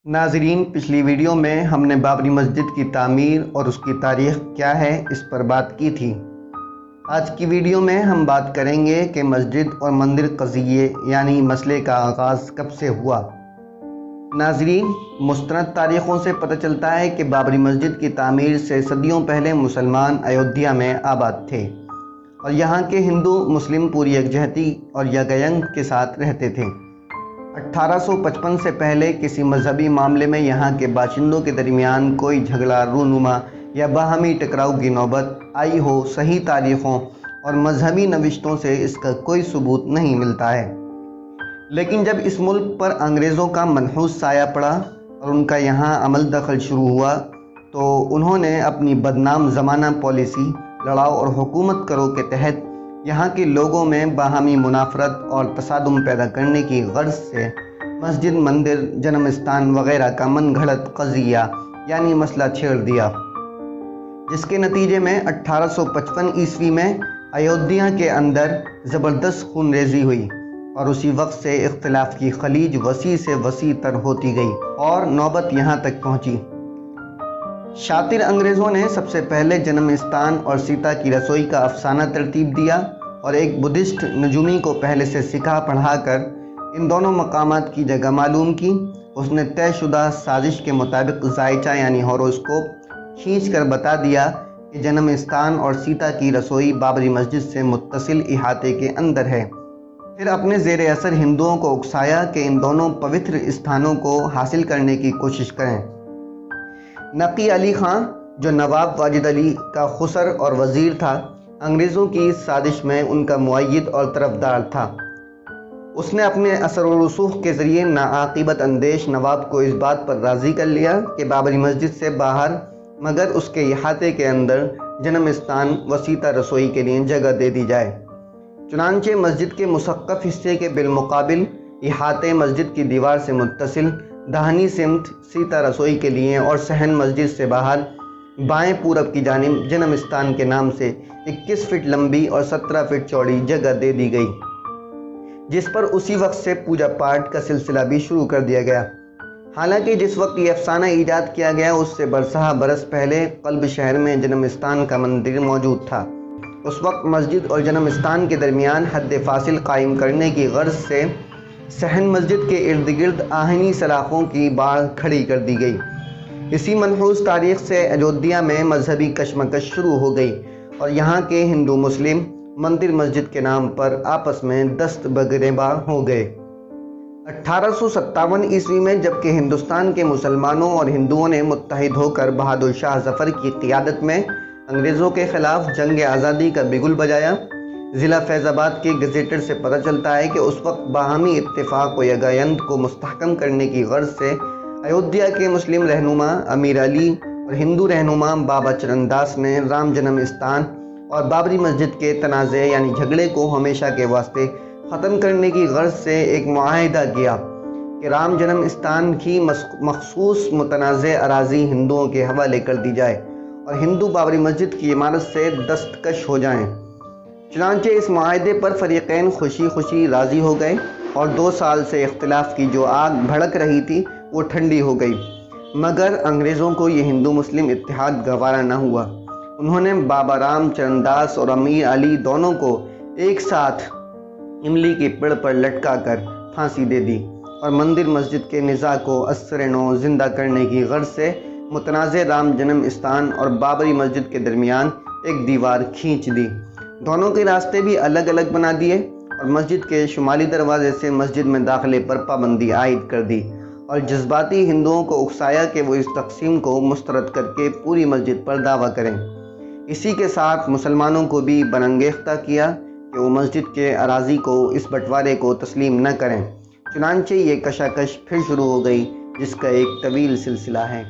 नाज़रीन, पिछली वीडियो में हमने बाबरी मस्जिद की तामीर और उसकी तारीख़ क्या है इस पर बात की थी। आज की वीडियो में हम बात करेंगे कि मस्जिद और मंदिर क़ज़िये यानी मसले का आगाज़ कब से हुआ। नाज़रीन, मुस्तनद तारीख़ों से पता चलता है कि बाबरी मस्जिद की तामीर से सदियों पहले मुसलमान अयोध्या में आबाद थे और यहाँ के हिंदू मुस्लिम पूरी यकजहती और यकयंग के साथ रहते थे। 1855 से पहले किसी मजहबी मामले में यहाँ के बाशिंदों के दरमियान कोई झगड़ा, रूनुमा या बाहमी टकराव की नौबत आई हो, सही तारीख़ों और मजहबी नविश्तों से इसका कोई सबूत नहीं मिलता है। लेकिन जब इस मुल्क पर अंग्रेज़ों का मनहूस साया पड़ा और उनका यहाँ अमल दखल शुरू हुआ तो उन्होंने अपनी बदनाम ज़माना पॉलिसी लड़ाओ और हुकूमत करो के तहत यहाँ के लोगों में बाहमी मुनाफरत और तसादुम पैदा करने की गर्ज से मस्जिद, मंदिर, जन्मस्थान वगैरह का मन घड़त क़ज़िया यानी मसला छेड़ दिया, जिसके नतीजे में 1855 ईस्वी में अयोध्या के अंदर ज़बरदस्त खूनरेज़ी हुई और उसी वक्त से इख्तिलाफ की खलीज वसी से वसी तर होती गई और नौबत यहाँ तक पहुँची। शातिर अंग्रेज़ों ने सबसे पहले जन्मस्थान और सीता की रसोई का अफसाना तरतीब दिया और एक बुद्धिस्ट नजूमी को पहले से सिखा पढ़ाकर इन दोनों मकामात की जगह मालूम की। उसने तयशुदा साजिश के मुताबिक जायचा यानी हॉरोस्कोप खींच कर बता दिया कि जन्मस्थान और सीता की रसोई बाबरी मस्जिद से मुत्तसिल इहाते के अंदर है। फिर अपने ज़ेर असर हिंदुओं को उकसाया कि इन दोनों पवित्र स्थानों को हासिल करने की कोशिश करें। नकी अली ख़ान, जो नवाब वाजिद अली का खुसर और वज़ीर था, अंग्रेज़ों की साजिश में उनका मुअय्यद और तरफदार था। उसने अपने असर और रसूख के ज़रिए नाआक़िबत अंदेश नवाब को इस बात पर राज़ी कर लिया कि बाबरी मस्जिद से बाहर मगर उसके इहाते के अंदर जन्मस्थान व सीता रसोई के लिए जगह दे दी जाए। चुनांचे मस्जिद के मुसक्क़फ़ हिस्से के बिलमुक़ाबिल इहाते मस्जिद की दीवार से मुत्तसिल दाहिनी सिमत सीता रसोई के लिए और सहन मस्जिद से बाहर बाएं पूरब की जानिब जन्मस्थान के नाम से 21 फीट लंबी और 17 फीट चौड़ी जगह दे दी गई, जिस पर उसी वक्त से पूजा पाठ का सिलसिला भी शुरू कर दिया गया। हालांकि जिस वक्त ये अफसाना ईजाद किया गया उससे बरसहा बरस पहले कल्ब शहर में जन्मस्थान का मंदिर मौजूद था। उस वक्त मस्जिद और जन्मस्थान के दरमियान हद फासिल कायम करने की गर्ज से सहन मस्जिद के इर्द गिर्द आहनी सलाखों की बाढ़ खड़ी कर दी गई। इसी मनहूस तारीख़ से अयोध्या में मजहबी कशमकश शुरू हो गई और यहाँ के हिंदू मुस्लिम मंदिर मस्जिद के नाम पर आपस में दस्त बगिरबा हो गए। 1857 ईस्वी में जबकि हिंदुस्तान के मुसलमानों और हिंदुओं ने मुत्तहिद होकर बहादुर शाह ज़फ़र की क़ियादत में अंग्रेज़ों के ख़िलाफ़ जंग आज़ादी का बिगुल बजाया, ज़िला फैज़ाबाद के गज़ेटर से पता चलता है कि उस वक्त बाहमी इत्तेफ़ाक़ व यकयंत को मुस्तहकम करने की गर्ज से अयोध्या के मुस्लिम रहनुमा अमीर अली और हिंदू रहनुमा बाबा चरणदास ने राम जन्मस्थान और बाबरी मस्जिद के तनाज़े यानी झगड़े को हमेशा के वास्ते ख़त्म करने की गर्ज से एक मुआहिदा किया कि राम जन्मस्थान की मखसूस मुतनाज़े अराज़ी हिंदुओं के हवाले कर दी जाए और हिंदू बाबरी मस्जिद की इमारत से दस्तकश हो जाएँ। चुनांचे इस मुआहदे पर फ़रीक़ैन खुशी खुशी राज़ी हो गए और 2 साल से इख्तिलाफ़ की जो आग भड़क रही थी वो ठंडी हो गई, मगर अंग्रेज़ों को ये हिंदू मुस्लिम इत्तेहाद गवारा न हुआ। उन्होंने बाबा राम चरणदास और अमीर अली दोनों को एक साथ इमली के पेड़ पर लटका कर फांसी दे दी और मंदिर मस्जिद के निज़ा को असर-ए-नौ ज़िंदा करने की गर्ज से मुतनाज़े राम जन्मस्थान और बाबरी मस्जिद के दरमियान एक दीवार खींच दी। दोनों के रास्ते भी अलग अलग बना दिए और मस्जिद के शुमाली दरवाजे से मस्जिद में दाखिले पर पाबंदी आयद कर दी और जज्बाती हिंदुओं को उकसाया कि वो इस तकसीम को मुस्तरद करके पूरी मस्जिद पर दावा करें। इसी के साथ मुसलमानों को भी बनंगेख्ता किया कि वो मस्जिद के अराज़ी को, इस बंटवारे को तस्लीम न करें। चुनांचे ये कशाकश फिर शुरू हो गई, जिसका एक तवील सिलसिला है।